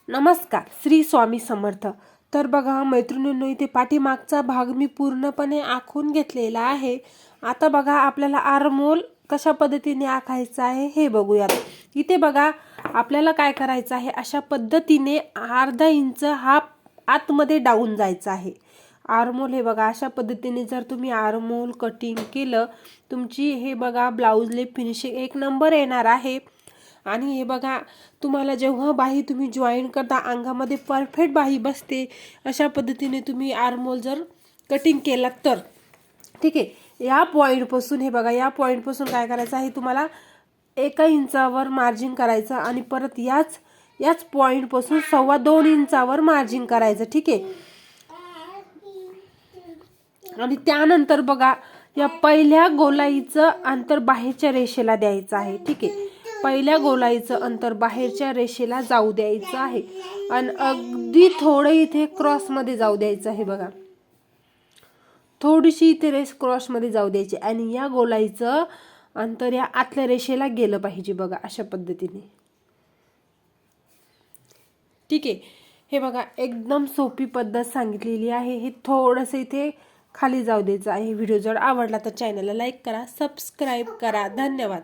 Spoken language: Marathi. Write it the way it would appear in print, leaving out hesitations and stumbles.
नमस्कार, श्री स्वामी समर्थ। तर बघा मैत्रिणींनो, इथे पाठीमागचा भाग मी पूर्णपणे आखून घेतलेला आहे। आता बघा आपल्याला आर्महोल कशा पद्धतीने आखायचा आहे हे बघूयात। इथे बघा आपल्याला काय करायचं आहे, अशा पद्धतीने अर्धा इंच हा आतमध्ये डाऊन जायचा आहे। आर्महोल हे बघा अशा पद्धतीने जर तुम्ही आर्महोल कटिंग केलं, तुमची हे बघा ब्लाउजले फिनिशिंग एक नंबर येणार आहे। आणि हे बघा तुम्हाला जेव्हा बाही तुम्ही जॉईन करता अंगामध्ये परफेक्ट बाही बसते। अशा पद्धतीने तुम्ही आर्महोल जर कटिंग केला तर ठीक आहे। या पॉइंटपासून हे बघा, या पॉइंटपासून काय करायचं आहे, तुम्हाला 1 इंचावर मार्जिन करायचं आणि परत याच पॉइंटपासून 2.25 इंचावर मार्जिन करायचं, ठीक आहे। आणि त्यानंतर बघा या पहिल्या गोलाईचं अंतर बाहेरच्या रेषेला द्यायचं आहे, ठीक आहे। पहिल्या गोलाईचं अंतर बाहेरच्या रेषेला जाऊ द्यायचं आहे आणि अगदी थोडं इथे क्रॉस मध्ये जाऊ द्यायचं आहे। बघा थोडीशी इथे रेष क्रॉस मध्ये जाऊ द्यायची आणि या गोलाईचं अंतर या आतल्या रेषेला गेलं पाहिजे। बघा अशा पद्धतीने, ठीक आहे। हे बघा एकदम सोपी पद्धत सांगितलेली आहे। हे थोडंसं इथे खाली जाऊ द्यायचं आहे। व्हिडिओ जर आवडला तर चॅनलला लाईक करा, सबस्क्राईब करा। धन्यवाद।